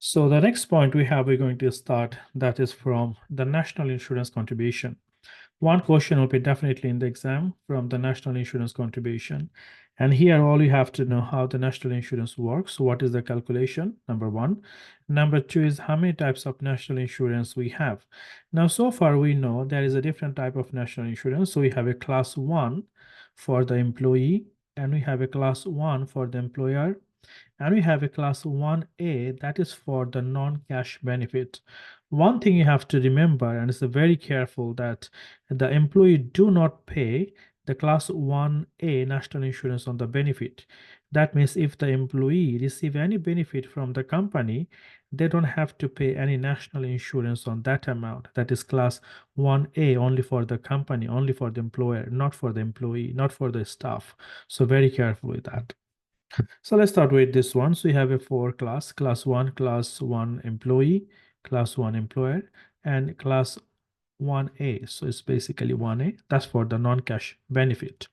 So the next point we're going to start, that is from the national insurance contribution. One question will be definitely in the exam from the national insurance contribution. And here all you have to know how the national insurance works. What is the calculation? Number one. Number two is how many types of national insurance we have. Now, so far we know there is a different type of national insurance. So we have a class one for the employee, and we have a class one for the employer, and we have a class 1A that is for the non-cash benefit. One thing you have to remember, and it's very careful, that the employee do not pay the class 1A national insurance on the benefit. That means if the employee receive any benefit from the company, they don't have to pay any national insurance on that amount. That is class 1A only for the company, only for the employer, not for the employee, not for the staff. So very careful with that. So let's start with this one. So we have a class one employee, class one employer, and class 1A. So it's basically 1A. That's for the non-cash benefit.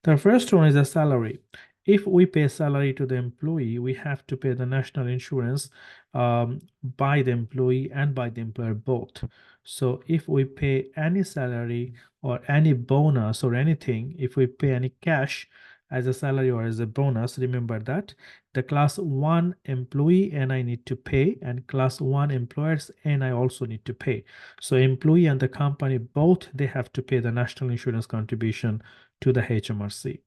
The first one is a salary. If we pay salary to the employee, we have to pay the national insurance by the employee and by the employer both. So if we pay any salary or any bonus or anything, if we pay any cash as a salary or as a bonus, remember that the class 1 employee NI need to pay, and class 1 employers NI also need to pay. So employee and the company both, they have to pay the national insurance contribution to the HMRC.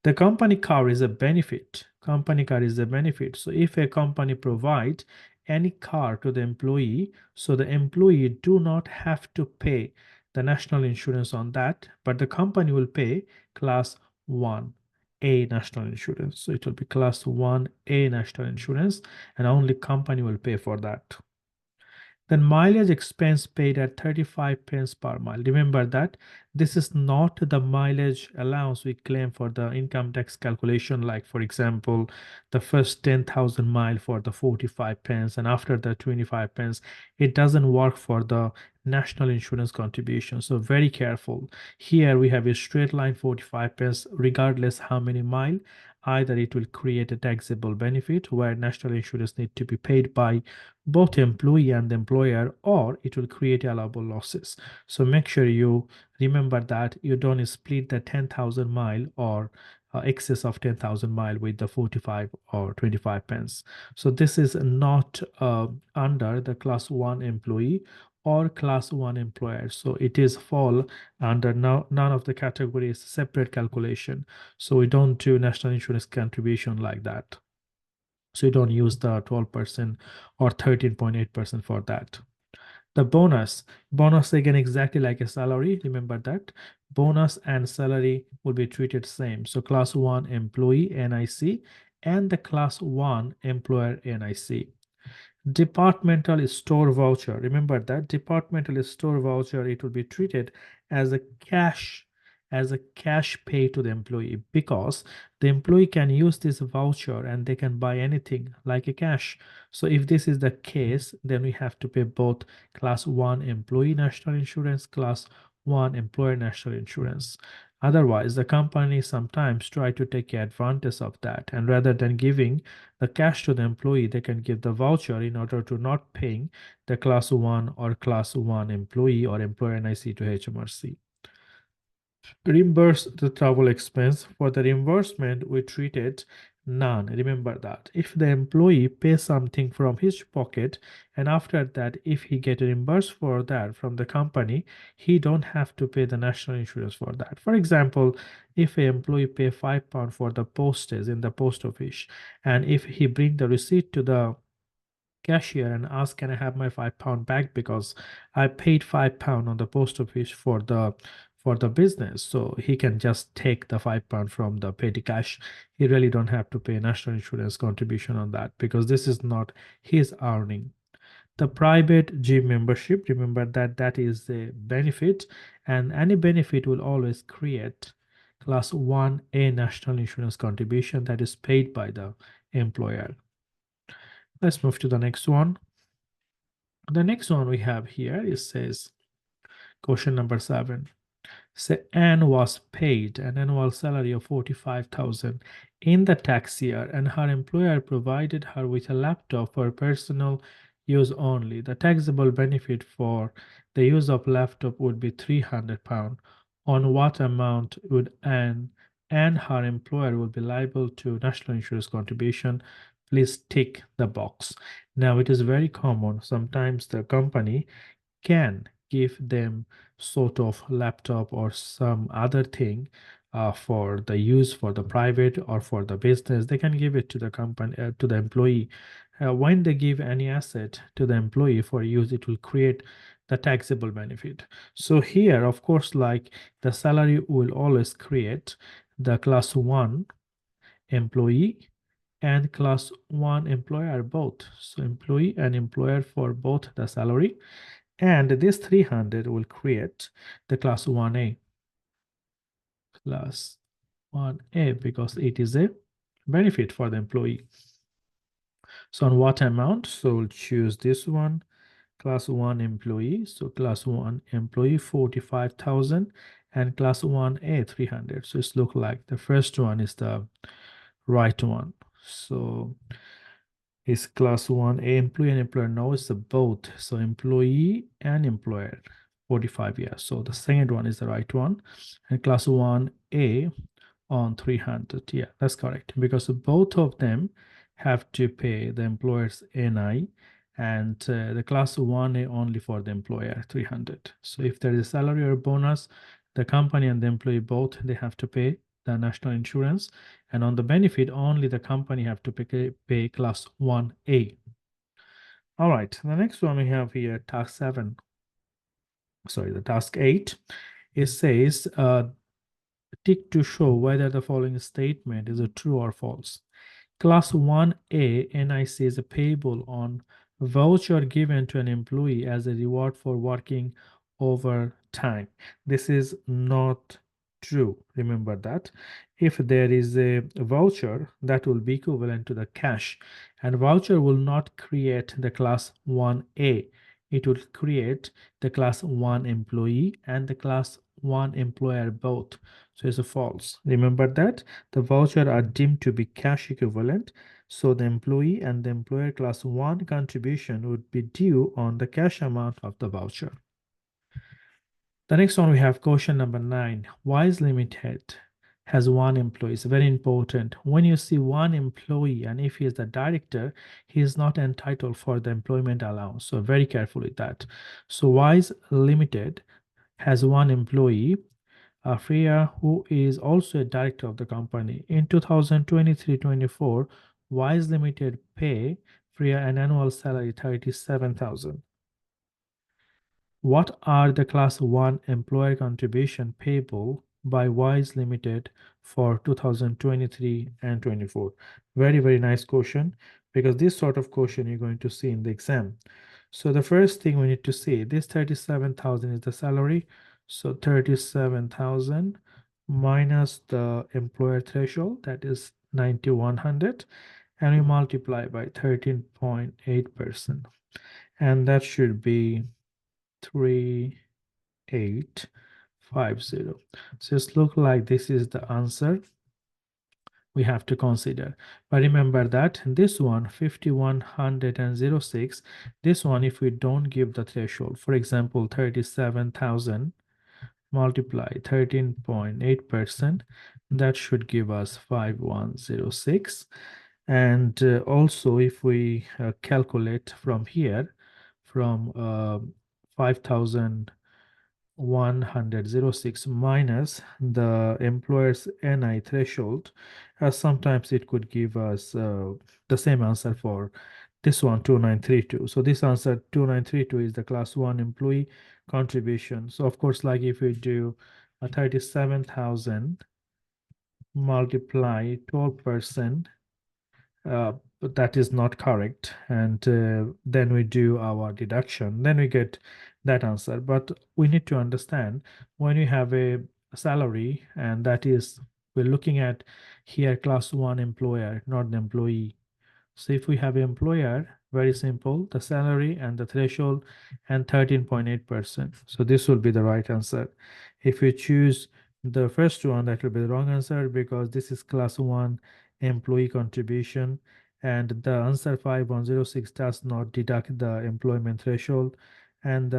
The company car is a benefit. Company car is a benefit. So if a company provide any car to the employee, so the employee do not have to pay the national insurance on that, but the company will pay class 1A national insurance. So it will be class 1A national insurance, and only company will pay for that. Then mileage expense paid at 35 pence per mile. Remember that this is not the mileage allowance we claim for the income tax calculation. Like for example, the first 10,000 mile for the 45 pence, and after the 25 pence, it doesn't work for the national insurance contribution. So very careful. Here we have a straight line 45 pence, regardless how many mile. Either it will create a taxable benefit where national insurance need to be paid by both employee and the employer, or it will create allowable losses. So make sure you remember that you don't split the 10,000 mile or excess of 10,000 mile with the 45 or 25 pence. So this is not under the class 1 employee or class 1 employer. So it is fall under none of the categories, separate calculation. So we don't do national insurance contribution like that. So you don't use the 12% or 13.8% for that. The bonus again exactly like a salary. Remember that bonus and salary will be treated same. So class 1 employee NIC and the class 1 employer NIC. Departmental store voucher. Remember that departmental store voucher, it will be treated as a cash pay to the employee, because the employee can use this voucher and they can buy anything like a cash. So if this is the case, then we have to pay both class 1 employee national insurance, class 1 employer national insurance. Otherwise, the company sometimes try to take advantage of that, and rather than giving the cash to the employee, they can give the voucher in order to not paying the class 1 or class 1 employee or employer NIC to HMRC. Reimburse the travel expense. For the reimbursement, we treated none. Remember that if the employee pays something from his pocket, and after that if he get reimbursed for that from the company, he don't have to pay the national insurance for that. For example, if an employee pay £5 for the postage in the post office, and if he bring the receipt to the cashier and ask, can I have my £5 back because I paid £5 on the post office for the business. So he can just take the £5 from the petty cash. He really don't have to pay national insurance contribution on that, because this is not his earning. The private gym membership, remember that that is a benefit, and any benefit will always create class 1A national insurance contribution that is paid by the employer. Let's move to the next one. The next one we have here, it says question number 7. Say Anne was paid an annual salary of 45,000 in the tax year, and her employer provided her with a laptop for personal use only. The taxable benefit for the use of laptop would be £300. On what amount would Anne and her employer will be liable to national insurance contribution? Please tick the box. Now, it is very common. Sometimes the company can give them sort of laptop or some other thing for the use for the private or for the business. They can give it to the company, to the employee. When they give any asset to the employee for use, it will create the taxable benefit. So here, of course, like the salary will always create the class 1 employee and class 1 employer both. So employee and employer for both the salary, and this 300 will create the class 1A. Class 1A, because it is a benefit for the employee. So on what amount? So we'll choose this one, class 1 employee. So class 1 employee 45,000 and class 1A 300. So it's look like the first one is the right one. So is class 1A employee and employer? No, it's the both. So employee and employer 45 years. So the second one is the right one. And class 1A on 300. Yeah, that's correct. Because both of them have to pay the employer's NI, and the class 1A only for the employer 300. So if there is a salary or bonus, the company and the employee both, they have to pay the national insurance, and on the benefit only the company have to pay class 1A. All right, the next one we have here, task 7. Sorry, the task 8. It says tick to show whether the following statement is a true or false. Class 1A NIC is payable on voucher given to an employee as a reward for working overtime. This is not true. Remember that. If there is a voucher, that will be equivalent to the cash, and voucher will not create the class 1A. It will create the class 1 employee and the class 1 employer both. So it's a false. Remember that the voucher are deemed to be cash equivalent. So the employee and the employer class 1 contribution would be due on the cash amount of the voucher. The next one we have question number 9. Wise Limited has 1 employee. It's very important. When you see 1 employee and if he is the director, he is not entitled for the employment allowance. So very careful with that. So Wise Limited has 1 employee, Freya, who is also a director of the company. In 2023-24, Wise Limited pay Freya an annual salary 37,000. What are the class 1 employer contribution payable by Wise Limited for 2023 and 24? Very, very nice question, because this sort of question you're going to see in the exam. So the first thing we need to see, this 37,000 is the salary. So 37,000 minus the employer threshold, that is 9,100, and we multiply by 13.8%. And that should be 3850. So it's look like this is the answer we have to consider. But remember that this one 5106, this one if we don't give the threshold, for example 37,000 multiply 13.8%, that should give us 5106. And also if we calculate from here, from 5,106 minus the employer's NI threshold, sometimes it could give us the same answer for this one, 2932. So this answer 2932 is the class 1 employee contribution. So of course, like if we do a 37,000 multiply 12%, but that is not correct, and then we do our deduction, then we get that answer. But we need to understand, when you have a salary, and that is, we're looking at here class 1 employer, not the employee. So if we have employer, very simple, the salary and the threshold and 13.8%. So this will be the right answer. If you choose the first one, that will be the wrong answer because this is class 1 employee contribution and the answer 5106 does not deduct the employment threshold and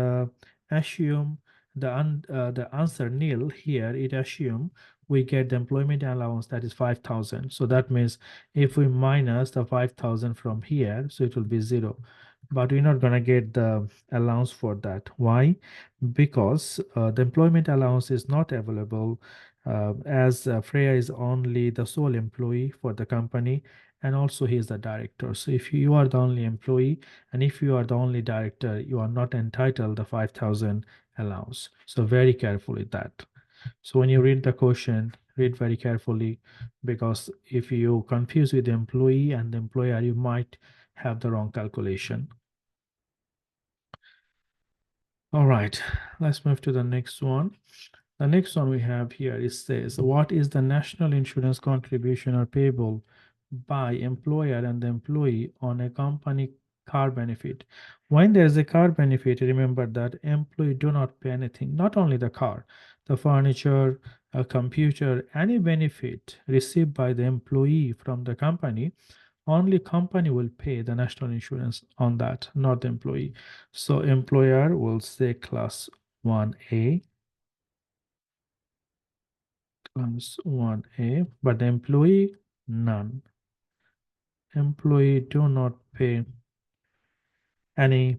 assume the answer nil here, it assume we get the employment allowance that is 5,000. So that means if we minus the 5,000 from here, so it will be 0. But we're not going to get the allowance for that. Why? Because the employment allowance is not available as Freya is only the sole employee for the company and also he is the director. So if you are the only employee and if you are the only director, you are not entitled the 5,000 allowance. So very careful with that. So when you read the question, read very carefully because if you confuse with the employee and the employer, you might have the wrong calculation. All right, let's move to the next one. The next one we have here is says, what is the national insurance contribution or payable by employer and the employee on a company car benefit? When there is a car benefit, remember that employee do not pay anything, not only the car, the furniture, a computer, any benefit received by the employee from the company, only company will pay the national insurance on that, not the employee. So employer will say class 1A, class 1A, but the employee, none. Employee do not pay any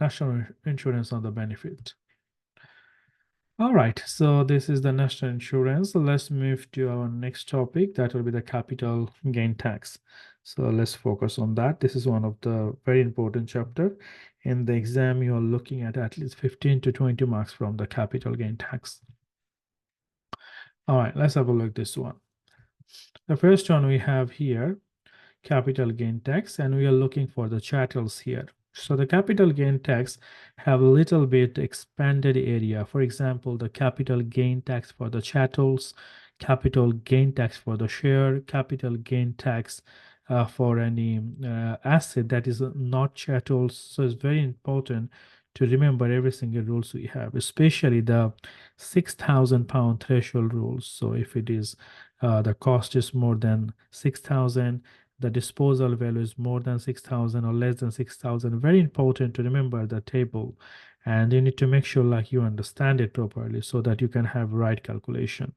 national insurance on the benefit. All right, so this is the national insurance. So let's move to our next topic. That will be the capital gain tax. So let's focus on that. This is one of the very important chapter. In the exam, you are looking at least 15 to 20 marks from the capital gain tax. All right, let's have a look at this one. The first one we have here, capital gain tax, and we are looking for the chattels here. So the capital gain tax have a little bit expanded area. For example, the capital gain tax for the chattels, capital gain tax for the share, capital gain tax for any asset that is not chattels. So it's very important to remember every single rules we have, especially the 6,000 pound threshold rules. So if it is the cost is more than 6,000, the disposal value is more than 6,000 or less than 6,000. Very important to remember the table, and you need to make sure like you understand it properly so that you can have right calculation.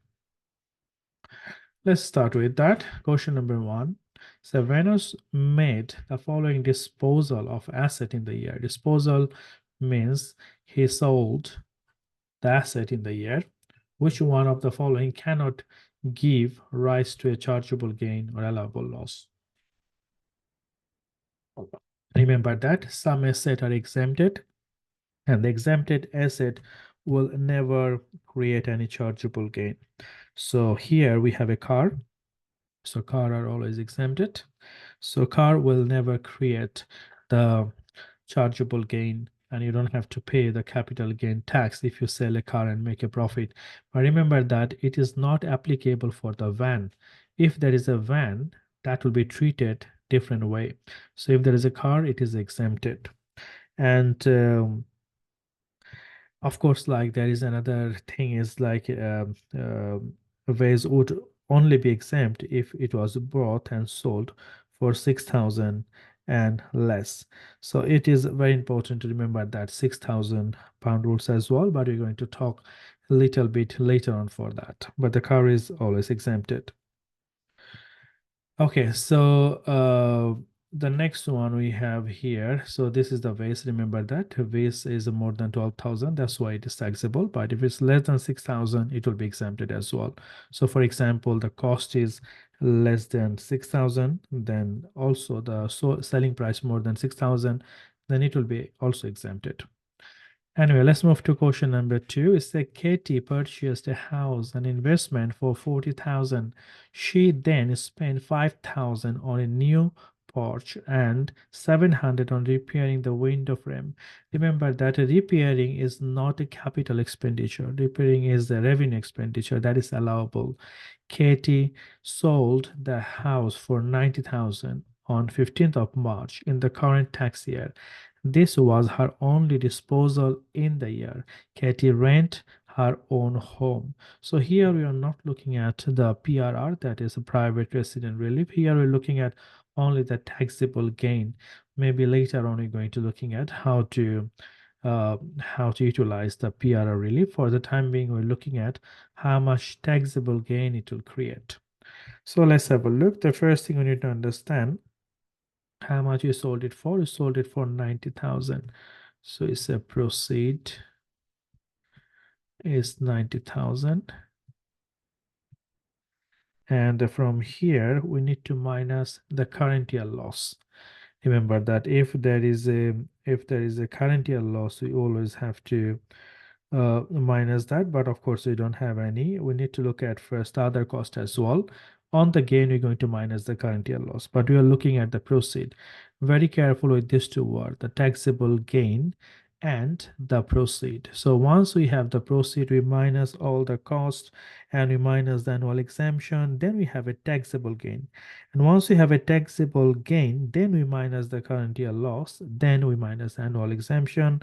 Let's start with that. Question number 1. So Venus made the following disposal of asset in the year. Disposal means he sold the asset in the year. Which one of the following cannot give rise to a chargeable gain or allowable loss? Remember that some assets are exempted and the exempted asset will never create any chargeable gain. So here we have a car. So car are always exempted. So car will never create the chargeable gain and you don't have to pay the capital gain tax if you sell a car and make a profit. But remember that it is not applicable for the van. If there is a van, that will be treated different way. So if there is a car, it is exempted. And of course, like there is another thing is like ways would only be exempt if it was bought and sold for 6,000 and less. So it is very important to remember that 6,000 pound rules as well, but we're going to talk a little bit later on for that. But the car is always exempted. Okay, so the next one we have here. So this is the vase. Remember that vase is more than 12,000. That's why it is taxable. But if it's less than 6,000, it will be exempted as well. So for example, the cost is less than 6,000, then also the selling price more than 6,000, then it will be also exempted. Anyway, let's move to question number 2. It says Katie purchased a house, an investment for 40,000. She then spent 5,000 on a new porch and 700 on repairing the window frame. Remember that repairing is not a capital expenditure. Repairing is the revenue expenditure that is allowable. Katie sold the house for 90,000 on 15th of March in the current tax year. This was her only disposal in the year. Katie rent her own home. So here we are not looking at the PRR, that is a private resident relief. Here we're looking at only the taxable gain. Maybe later on we're going to looking at how to utilize the PRR relief. For the time being, we're looking at how much taxable gain it will create. So let's have a look. The first thing we need to understand, how much you sold it for. You sold it for 90,000. So it's a proceed is 90,000. And from here, we need to minus the current year loss. Remember that if there is a current year loss, we always have to minus that, but of course we don't have any. We need to look at first other cost as well. On the gain, we're going to minus the current year loss, but we are looking at the proceed. Very careful with these two words, the taxable gain and the proceed. So once we have the proceed, we minus all the cost and we minus the annual exemption, then we have a taxable gain. And once we have a taxable gain, then we minus the current year loss, then we minus annual exemption,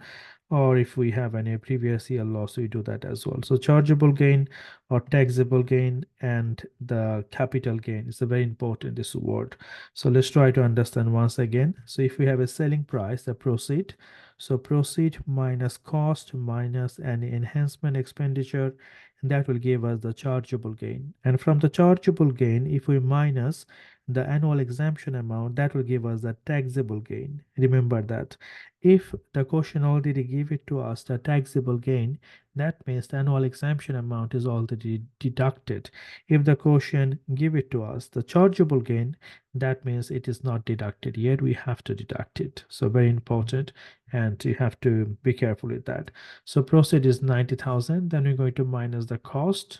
or if we have any previous year loss, we do that as well. So chargeable gain or taxable gain and the capital gain is a very important, this word. So let's try to understand once again. So if we have a selling price, the proceed, so proceed minus cost minus any enhancement expenditure, and that will give us the chargeable gain. And from the chargeable gain, if we minus the annual exemption amount, that will give us the taxable gain. Remember that if the question already give it to us the taxable gain, that means the annual exemption amount is already deducted. If the question give it to us the chargeable gain, that means it is not deducted yet, we have to deduct it. So very important, and you have to be careful with that. So proceed is 90,000, then we're going to minus the cost,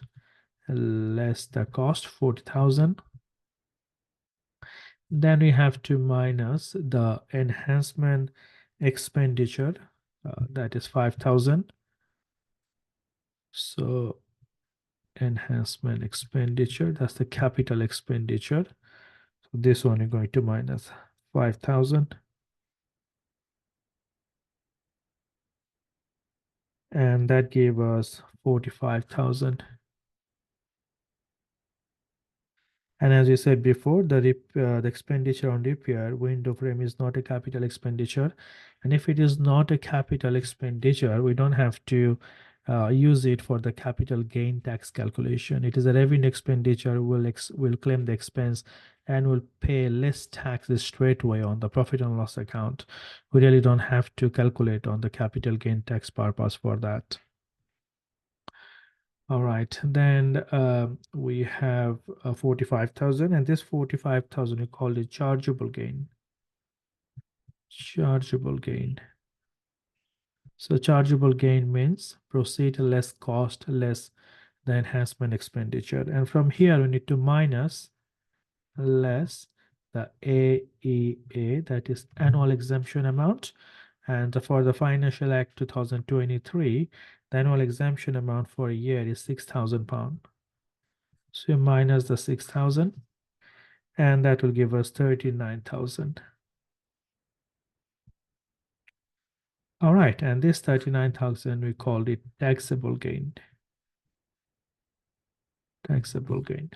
less the cost 40,000. Then we have to minus the enhancement expenditure, that is 5,000. So enhancement expenditure, that's the capital expenditure. So this one is going to minus 5,000. And that gave us 45,000. And as you said before, the expenditure on repair window frame is not a capital expenditure. And if it is not a capital expenditure, we don't have to use it for the capital gain tax calculation. It is a revenue expenditure, will claim the expense and will pay less taxes straight away on the profit and loss account. We really don't have to calculate on the capital gain tax purpose for that. All right, then we have 45,000, and this 45,000 we call it chargeable gain. Chargeable gain. So chargeable gain means proceed less cost less the enhancement expenditure. And from here we need to minus less the AEA, that is annual exemption amount. And for the Financial Act 2023, the annual exemption amount for a year is £6,000. So you minus the 6,000, and that will give us 39,000. All right, and this 39,000, we called it taxable gain. Taxable gain.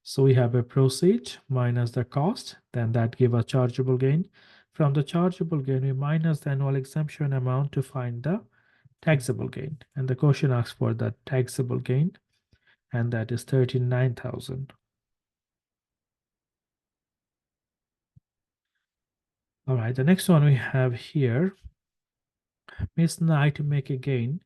So we have a proceed minus the cost, then that give a chargeable gain. From the chargeable gain, we minus the annual exemption amount to find the taxable gain. And the question asks for the taxable gain, and that is 39,000. All right, the next one we have here, Miss Knight make a gain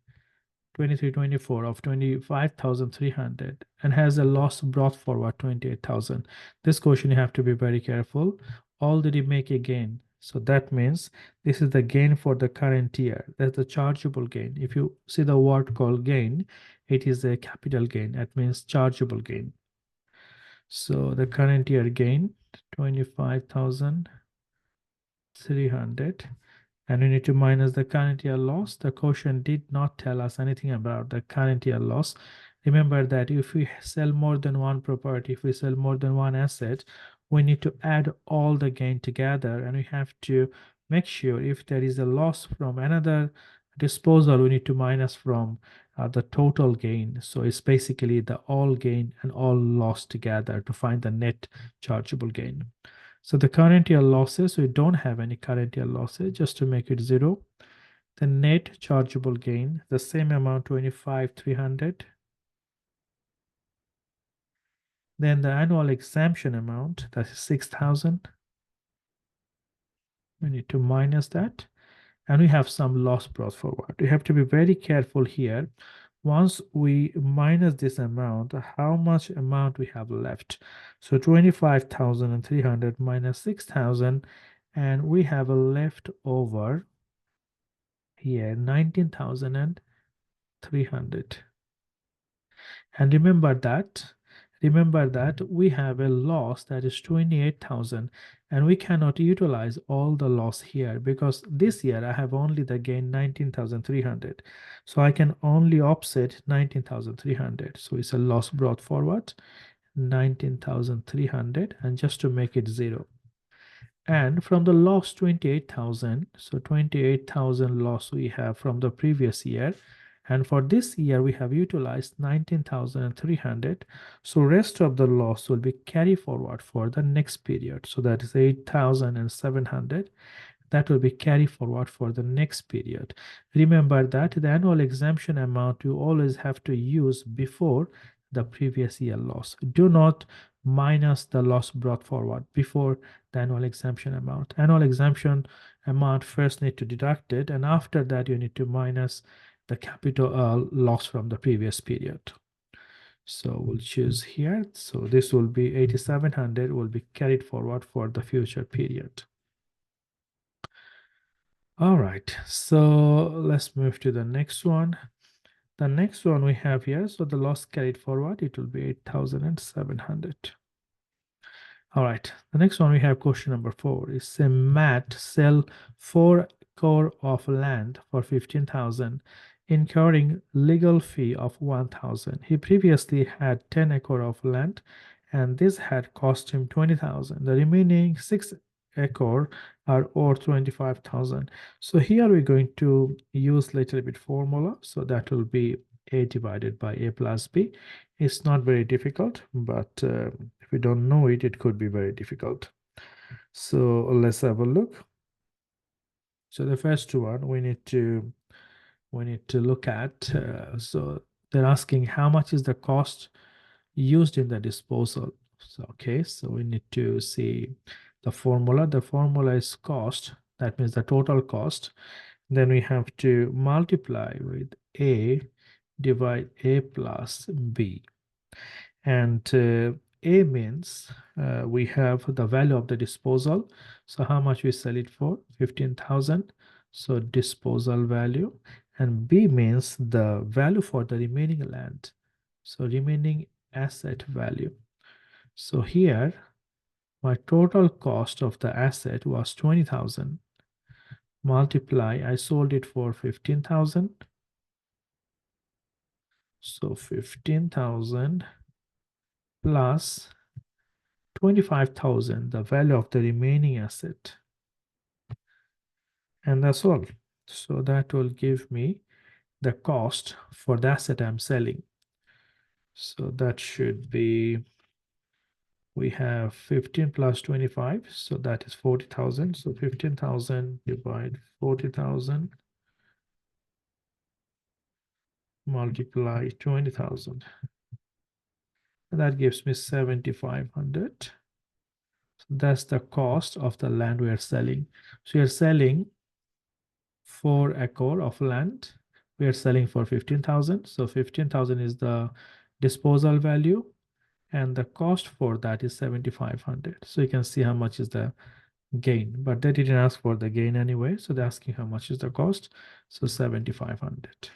2324 of 25,300 and has a loss brought forward 28,000. This question you have to be very careful. Already make a gain. So that means this is the gain for the current year. That's the chargeable gain. If you see the word called gain, it is a capital gain. That means chargeable gain. So the current year gain 25,300. And we need to minus the current year loss. The question did not tell us anything about the current year loss. Remember that if we sell more than one property, if we sell more than one asset, we need to add all the gain together, and we have to make sure if there is a loss from another disposal, we need to minus from the total gain. So it's basically the all gain and all loss together to find the net chargeable gain. So the current year losses, we don't have any current year losses, just to make it 0. The net chargeable gain, the same amount, 25,300. Then the annual exemption amount, that is 6,000. We need to minus that. And we have some loss brought forward. We have to be very careful here. Once we minus this amount, how much amount we have left? So 25,300 minus 6,000, and we have a leftover here 19,300. And remember that we have a loss that is 28,000, and we cannot utilize all the loss here because this year I have only the gain 19,300. So I can only offset 19,300. So it's a loss brought forward 19,300, and just to make it 0. And from the loss 28,000, so 28,000 loss we have from the previous year, and for this year we have utilized 19,300. So rest of the loss will be carry forward for the next period. So that is 8,700. That will be carry forward for the next period. Remember that the annual exemption amount you always have to use before the previous year loss. Do not minus the loss brought forward before the annual exemption amount. Annual exemption amount first need to deduct it, and after that you need to minus the capital loss from the previous period. So we'll choose here. So this will be 8,700 will be carried forward for the future period. All right, so let's move to the next one. The next one we have here, so the loss carried forward, it will be 8,700. All right, the next one we have question number 4 is a Matt sell 4 acre of land for 15,000, incurring legal fee of 1,000. He previously had 10 acre of land, and this had cost him 20,000. The remaining 6 acre are owed 25,000. So here we're going to use little bit formula. So that will be A divided by A plus B. It's not very difficult, but if we don't know it, it could be very difficult. So let's have a look. So the first one we need to look at. So they're asking how much is the cost used in the disposal. So okay, so we need to see the formula. The formula is cost. That means the total cost. Then we have to multiply with A, divide A plus B. And A means we have the value of the disposal. So how much we sell it for? 15,000. So disposal value. And B means the value for the remaining land. So remaining asset value. So here my total cost of the asset was 20,000. Multiply, I sold it for 15,000. So 15,000 plus 25,000, the value of the remaining asset. And that's all. So that will give me the cost for the asset I'm selling. So that should be, we have 15 plus 25, so that is 40,000. So 15,000 divide 40,000 multiply 20,000. That gives me 7,500. So that's the cost of the land we are selling. So you're selling 4 acre of land. We are selling for 15,000. So 15,000 is the disposal value, and the cost for that is 7,500. So you can see how much is the gain, but they didn't ask for the gain anyway. So they're asking how much is the cost. So 7,500.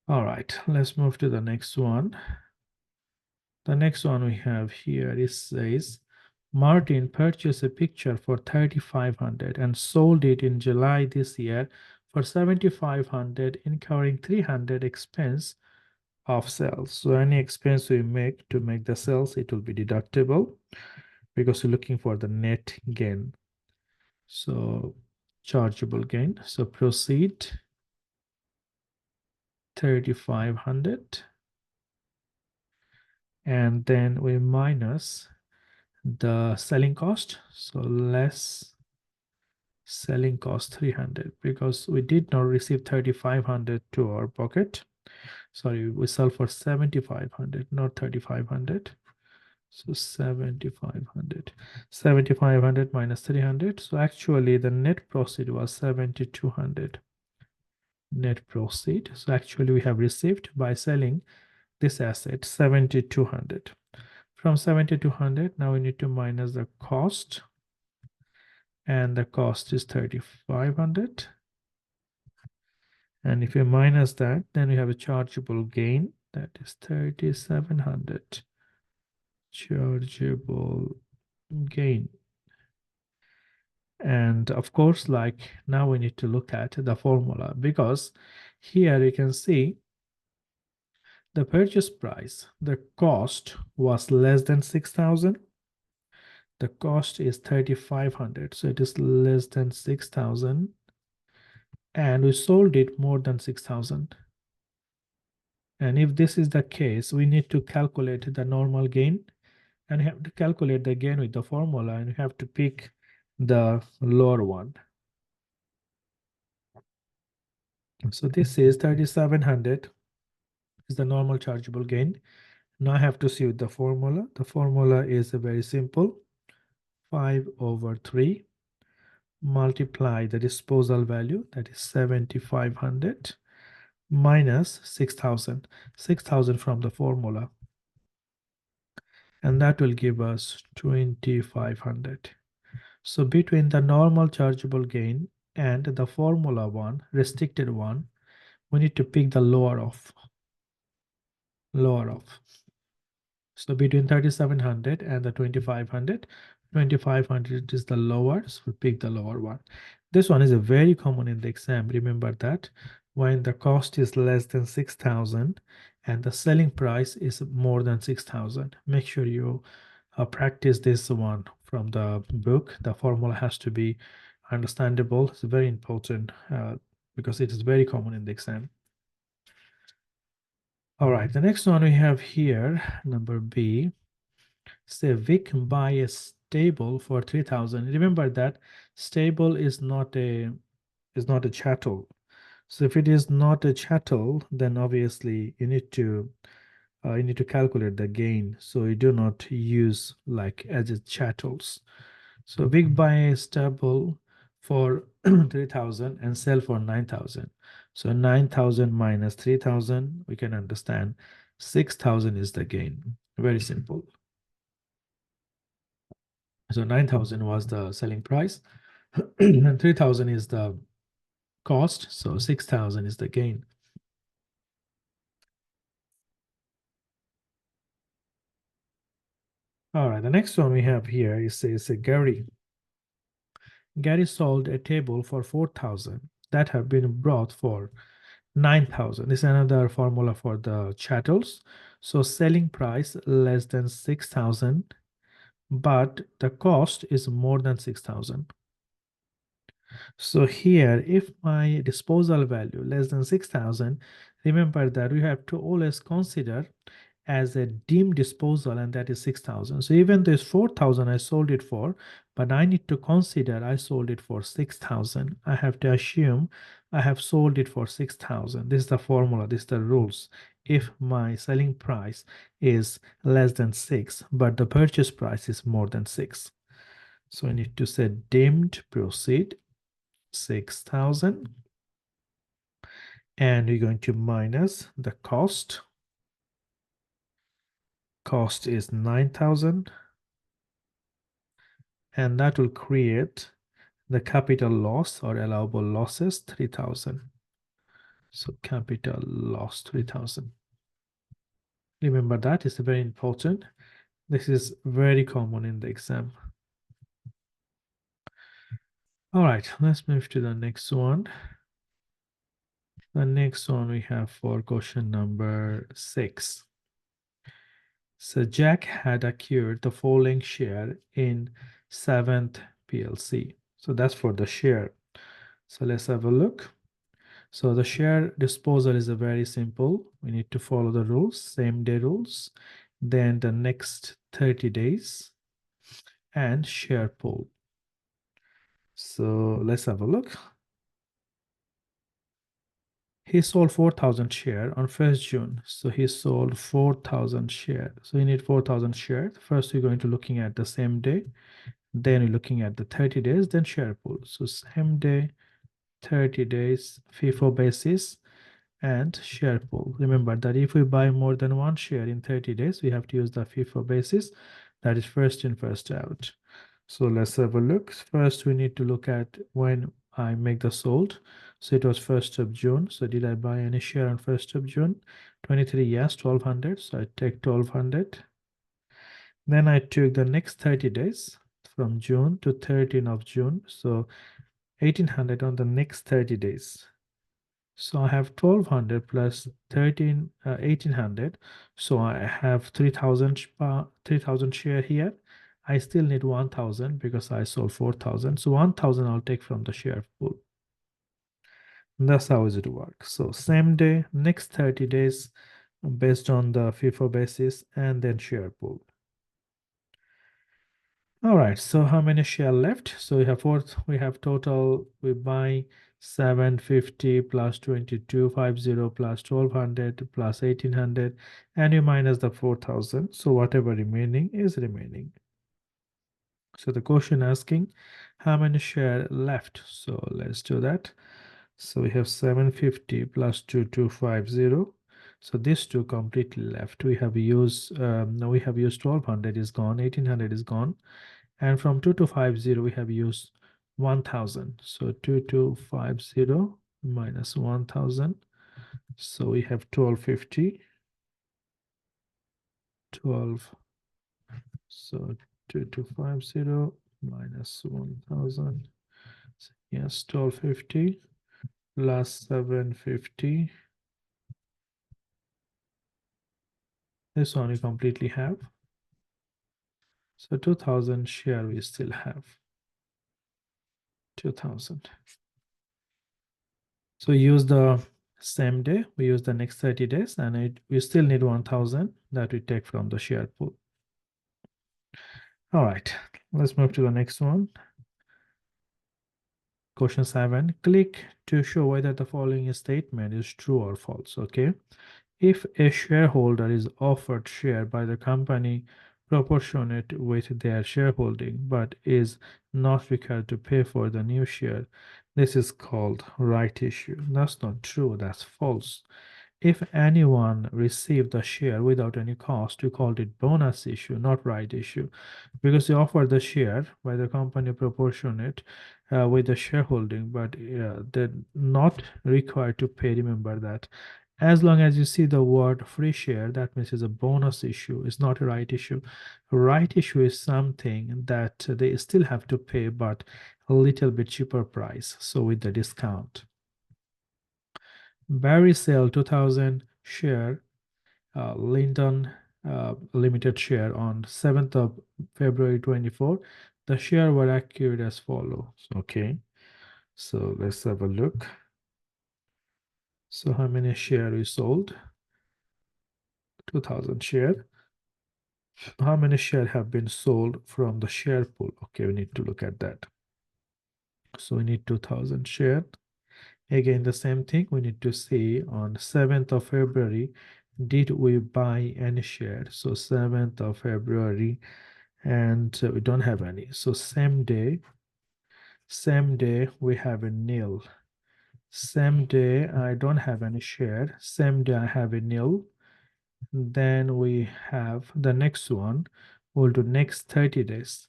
All right, let's move to the next one. The next one we have here is says Martin purchased a picture for 3,500 and sold it in July this year for 7,500, incurring 300 expense of sales. So any expense we make to make the sales, it will be deductible because we're looking for the net gain. So chargeable gain. So proceed 3,500, and then we minus the selling cost. So less selling cost 300 because we did not receive 3,500 to our pocket. Sorry, we sell for 7,500, not 3,500. So 7,500. 7,500 minus 300. So actually the net proceed was 7,200. Net proceed. So actually we have received by selling this asset 7,200. From 7,200, now we need to minus the cost. And the cost is 3,500. And if you minus that, then we have a chargeable gain that is 3,700. Chargeable gain. And of course, like now we need to look at the formula because here you can see the purchase price, the cost was less than 6,000. The cost is 3,500. So it is less than 6,000. And we sold it more than 6,000. And if this is the case, we need to calculate the normal gain, and you have to calculate the gain with the formula, and you have to pick the lower one. So this is 3,700 is the normal chargeable gain. Now I have to see with the formula. The formula is very simple. 5/3 multiply the disposal value, that is 7,500, minus 6,000. 6,000 from the formula. And that will give us 2,500. So between the normal chargeable gain and the formula one, restricted one, we need to pick the lower of. So between 3,700 and the 2,500, 2,500 is the lower, so we pick the lower one. This one is a very common in the exam. Remember that when the cost is less than 6,000 and the selling price is more than 6,000, make sure you practice this one from the book. The formula has to be understandable. It's very important because it is very common in the exam. All right, the next one we have here, number B. Say Vic buy a stable for 3,000. Remember that stable is not a chattel. So if it is not a chattel, then obviously you need to calculate the gain. So you do not use like as a chattels. So Vic buy a stable for 3,000 and sell for 9,000. So 9,000 minus 3,000, we can understand 6,000 is the gain. Very simple. So 9,000 was the selling price and 3,000 is the cost. So 6,000 is the gain. All right, the next one we have here is Gary. Gary sold a table for 4,000 that have been brought for 9,000. This is another formula for the chattels. So selling price less than 6,000, but the cost is more than 6,000. So here, if my disposal value less than 6,000, remember that we have to always consider as a deemed disposal, and that is 6,000. So even though it's 4,000 I sold it for, but I need to consider I sold it for 6,000. I have to assume I have sold it for 6,000. This is the formula, this is the rules. If my selling price is less than 6, but the purchase price is more than 6. So I need to say deemed proceed 6,000, and we're going to minus the cost. Cost is 9,000, and that will create the capital loss or allowable losses 3,000. So capital loss 3,000. Remember that is very important. This is very common in the exam. All right, let's move to the next one. The next one we have for question number 6. So Jack had acquired the following share in 7th PLC. So that's for the share. So let's have a look. So the share disposal is a very simple. We need to follow the rules, same day rules, then the next 30 days and share pool. So let's have a look. He sold 4,000 share on 1st June. So he sold 4,000 share. So you need 4,000 share. First, we're going to looking at the same day. Then we're looking at the 30 days, then share pool. So same day, 30 days, FIFO basis, and share pool. Remember that if we buy more than one share in 30 days, we have to use the FIFO basis. That is first in, first out. So let's have a look. First, we need to look at when I make the sold. So it was 1st of June. So did I buy any share on 1st of June? 23, yes, 1200. So I take 1200. Then I took the next 30 days from June to 13th of June. So 1800 on the next 30 days. So I have 1200 plus 1800. So I have 3000 share here. I still need 1000 because I sold 4000. So 1000 I'll take from the share pool. And that's how it works. So same day, next 30 days based on the FIFO basis, and then share pool. All right, so how many share left? So we have total, we buy 750 plus 2250 plus 1200 plus 1800, and you minus the 4000. So whatever remaining is remaining. So the question asking how many share left. So let's do that. So we have 750 plus 2250. So these two completely left. We have used 1200 is gone, 1800 is gone. And from 2250, we have used 1000. So 2250 minus 1000. So we have 1250. 12. So 2250 minus 1000. Yes, 1250 plus 750. This one we completely have. So 2000 share we still have. 2000. So use the same day, we use the next 30 days, and we still need 1000 that we take from the share pool. All right, let's move to the next one. Question 7, click to show whether the following statement is true or false. Okay, if a shareholder is offered share by the company proportionate with their shareholding but is not required to pay for the new share, this is called right issue. That's not true, that's false. If anyone received the share without any cost, we called it bonus issue, not right issue, because they offered the share by the company proportionate with the shareholding, but they're not required to pay. Remember that. As long as you see the word free share, that means it's a bonus issue. It's not a right issue. A right issue is something that they still have to pay, but a little bit cheaper price. So with the discount. Barry sell 2000 share Linton limited share on 7th of February 24. The share were accurate as follows. Okay, so let's have a look. So how many share we sold? 2000 share. How many share have been sold from the share pool? Okay, we need to look at that. So we need 2000 share. Again, the same thing, we need to see on 7th of February, did we buy any share? So 7th of February, and we don't have any. So same day we have a nil. Same day I don't have any share. Same day I have a nil. Then we have the next one. We'll do next 30 days.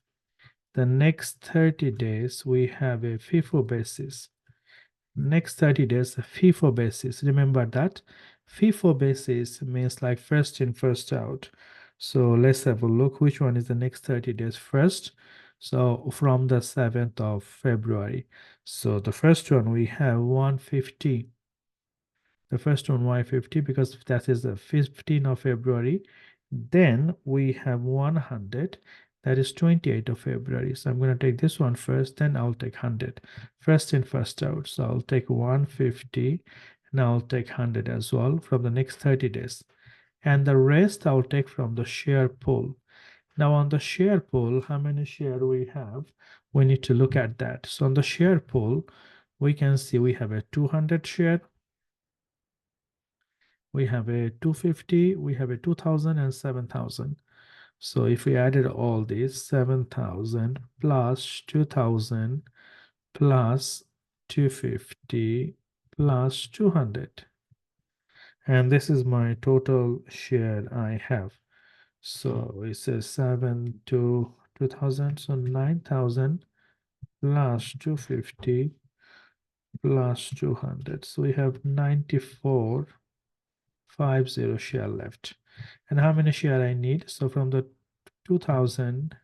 The next 30 days we have a FIFO basis. Next 30 days FIFO basis. Remember that FIFO basis means like first in, first out. So let's have a look which one is the next 30 days first. So from the 7th of February. So the first one we have 150 The first one y50 because that is the 15th of February. Then we have 100, that is 28th of February. So I'm going to take this one first, then I'll take 100. First in, first out. So I'll take 150 and I'll take 100 as well from the next 30 days. And the rest I'll take from the share pool. Now on the share pool, how many share we have? We need to look at that. So on the share pool, we can see we have a 200 share, we have a 250, we have a 2000 and 7000. So if we added all these, 7000 plus 2000 plus 250 plus 200. And this is my total share I have. So it says 7 to 2000, so 9000 plus 250 plus 200. So we have 9450 share left. And how many share I need? So from the 2000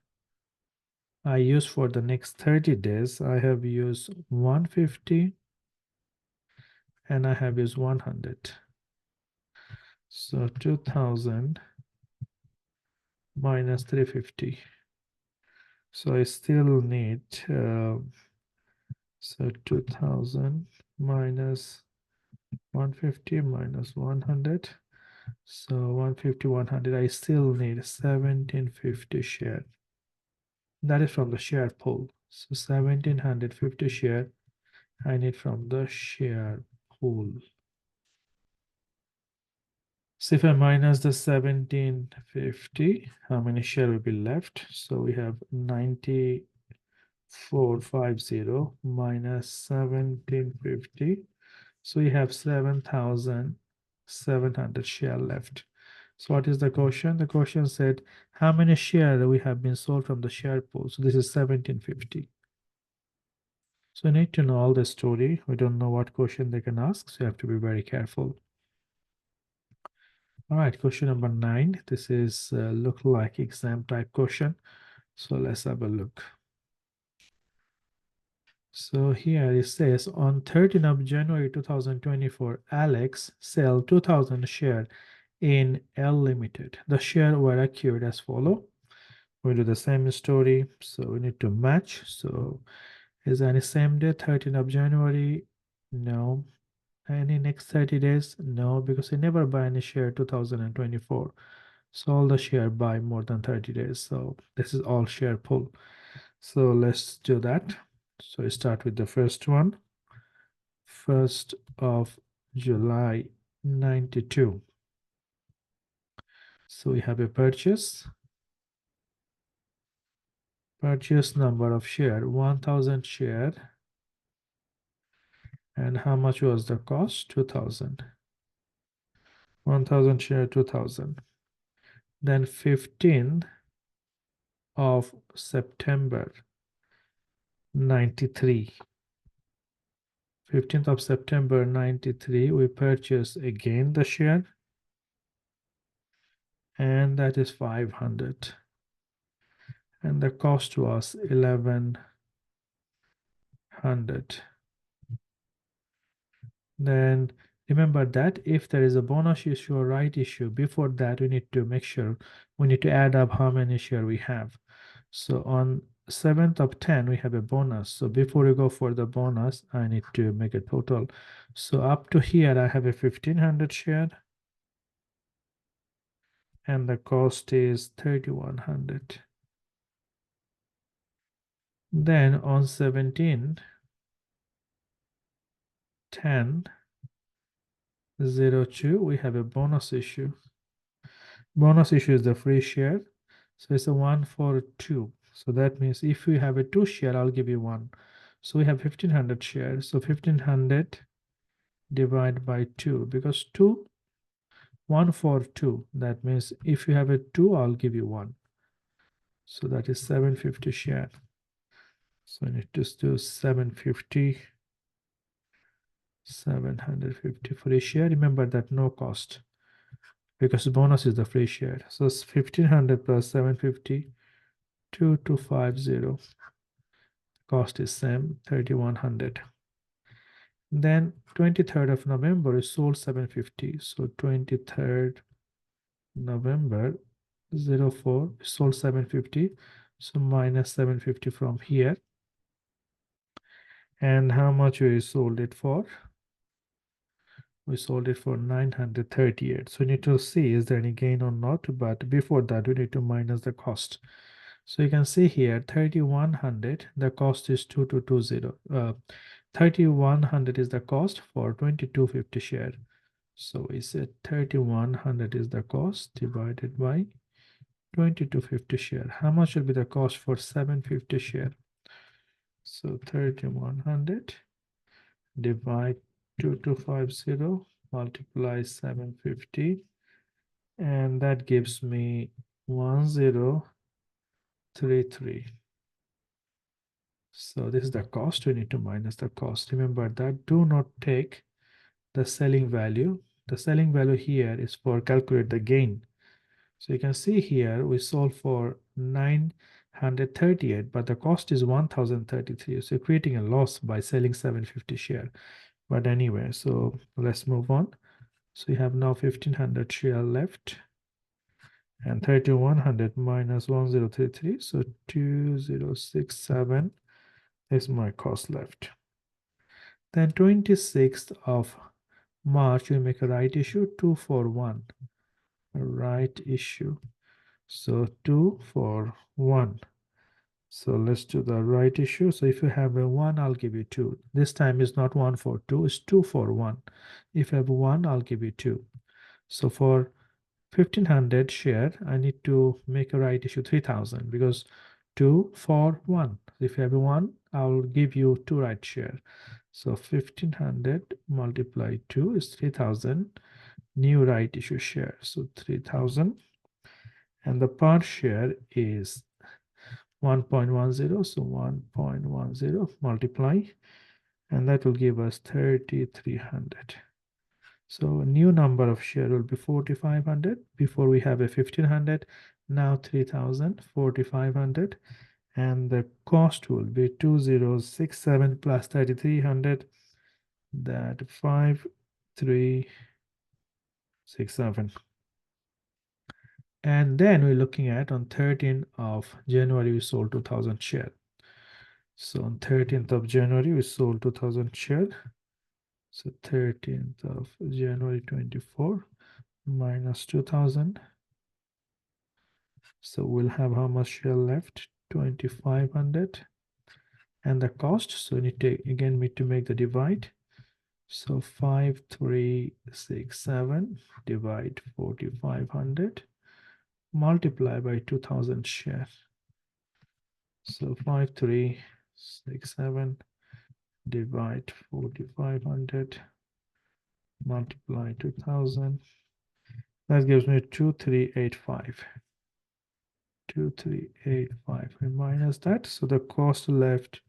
I use for the next 30 days, I have used 150 and I have used 100. So 2000 minus 350. So I still need, so 2000 minus 150 minus 100. So 150, 100, I still need 1750 share. That is from the share pool. So 1750 share I need from the share pool. So if I minus the 1750, how many share will be left? So we have 9450 minus 1750. So we have 7700 share left. So what is the question? The question said, how many share we have been sold from the share pool? So this is 1750. So you need to know all the story. We don't know what question they can ask, so you have to be very careful. All right, question number 9. This is look like exam type question. So let's have a look. So here it says on 13th of January 2024, Alex sell 2000 share in L Limited. The share were acquired as follow. We do the same story, so we need to match. So is any same day 13th of January? No. Any next 30 days? No, because we never buy any share 2024. So all the share buy more than 30 days. So this is all share pool. So let's do that. So we start with the first one. 1st of July 92. So we have a purchase. Purchase number of share 1000 share. And how much was the cost? 2000. 1000 share 2000. Then 15th of September 93. 15th of September 93, we purchase again the share, and that is 500. And the cost was 1100. Then remember that if there is a bonus issue or right issue, before that we need to make sure we need to add up how many share we have. So on 7th of 10 we have a bonus. So before we go for the bonus, I need to make a total. So up to here I have a 1500 share, and the cost is 3100. Then on 17 10 02 we have a bonus issue. Bonus issue is the free share, so it's a 1 for 2. So that means if we have a 2 share, I'll give you 1. So we have 1500 shares. So 1500 divided by 2, because 1 for 2. That means if you have a 2, I'll give you 1. So that is 750 share. So I need to do 750, 750 free share. Remember that no cost, because the bonus is the free share. So it's 1500 plus 750, 2250. Cost is same, 3100. Then 23rd of November is sold 750. So 23rd November 04 sold 750. So minus 750 from here. And how much we sold it for? We sold it for 938. So we need to see is there any gain or not. But before that, we need to minus the cost. So you can see here 3100, the cost is 2220. 3100 is the cost for 2250 share. So we said 3100 is the cost divided by 2250 share. How much will be the cost for 750 share? So 3100 divide 2250 multiply 750, and that gives me 1033. So this is the cost. We need to minus the cost. Remember that do not take the selling value. The selling value here is for calculate the gain. So you can see here we sold for 938, but the cost is 1033. So you're creating a loss by selling 750 share. But anyway, so let's move on. So you have now 1500 share left, and 3100 minus 1033. So 2067 is my cost left. Then 26th of March, we make a right issue 241. A right issue. So 241. So let's do the right issue. So if you have a 1, I'll give you 2. This time is not 1 for 2, it's 2 for 1. If you have 1, I'll give you 2. So for 1500 share, I need to make a right issue 3000 because 2 for 1. If you have 1, I'll give you 2 right share. So 1500 multiply 2 is 3000 new right issue share. So 3000, and the per share is 1.10. So 1.10 multiply, and that will give us 3300. So new number of share will be 4500. Before we have a 1500, now 3000, 4500, and the cost will be 2067 plus 3300, that 5367. And then we're looking at on 13th of January we sold 2000 share. So on 13th of January we sold 2000 share. So 13th of January 24 minus 2000. So we'll have how much share left? 2500. And the cost, so we need to again need to make the divide. So 5367 divide 4500 multiply by 2000 share. So 5367 divide 4500 multiply 2000. That gives me 2385. 2385 and minus that. So the cost left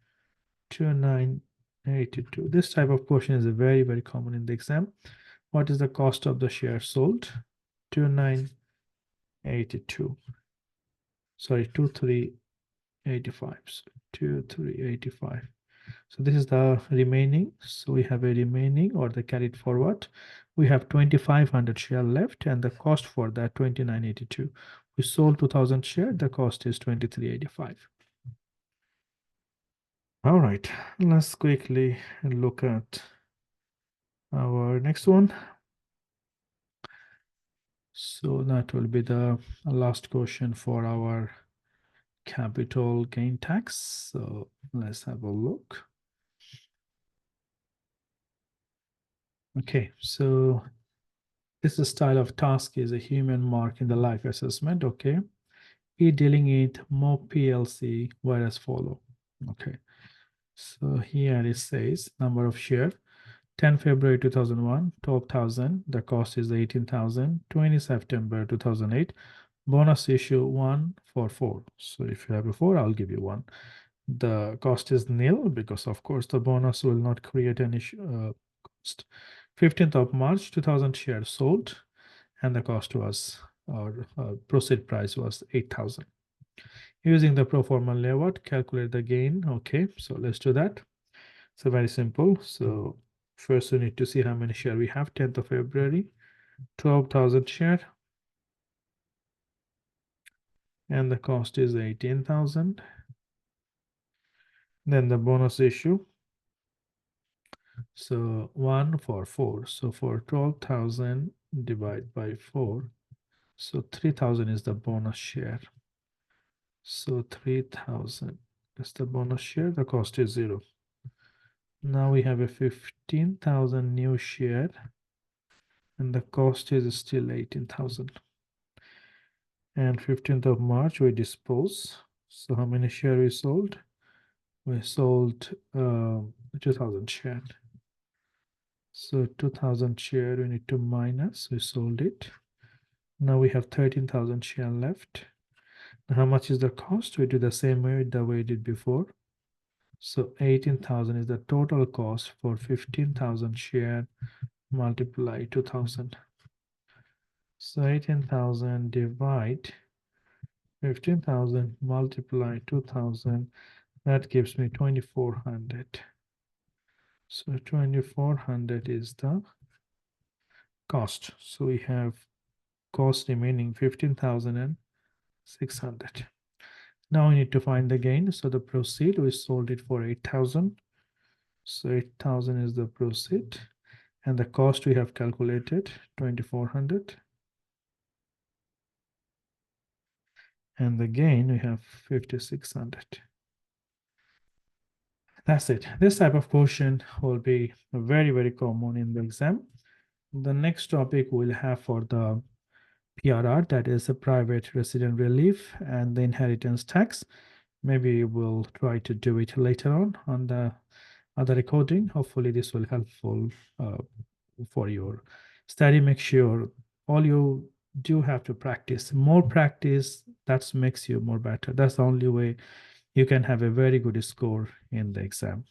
2982. This type of question is very, very common in the exam. What is the cost of the share sold? 2982. Sorry, 2385. So 2385. So this is the remaining. So we have a remaining or the carried forward. We have 2500 share left, and the cost for that 2982. We sold 2000 share. The cost is 2385. All right, let's quickly look at our next one. So that will be the last question for our capital gain tax. So let's have a look. Okay, so this style of task is a human mark in the life assessment. Okay, dealing it more PLC where as follow. Okay, so here it says number of share 10 February 2001 12,000, the cost is 18,000. 20 September 2008 bonus issue 1 for 4. So if you have a 4, I'll give you 1. The cost is nil because of course the bonus will not create any cost. 15th of March 2000 shares sold, and the cost was or proceed price was 8,000. Using the pro forma layout, calculate the gain. Okay, so let's do that. So very simple. So First, we need to see how many share we have. 10th of February, 12,000 share. And the cost is 18,000. Then the bonus issue. So 1 for 4. So for 12,000 divide by 4. So 3,000 is the bonus share. So 3,000 is the bonus share. The cost is 0. Now we have a 15,000 new share. And the cost is still 18,000. And 15th of March we dispose. So how many share we sold? We sold 2,000 share. So 2,000 share we need to minus. We sold it. Now we have 13,000 share left. Now how much is the cost? We do the same way the way we did before. So 18,000 is the total cost for 15,000 share multiply 2,000. So 18,000 divide 15,000 multiply 2,000. That gives me 2,400. So 2,400 is the cost. So we have cost remaining 15,600. Now we need to find the gain. So the proceed, we sold it for 8,000. So 8,000 is the proceed. And the cost we have calculated 2,400. And the gain we have 5,600. That's it. This type of question will be very, very common in the exam. The next topic we'll have for the PRR, that is a private resident relief and the inheritance tax. Maybe we'll try to do it later on the other recording. Hopefully this will helpful for your study. Make sure all you do have to practice. More practice, that makes you more better. That's the only way you can have a very good score in the exam.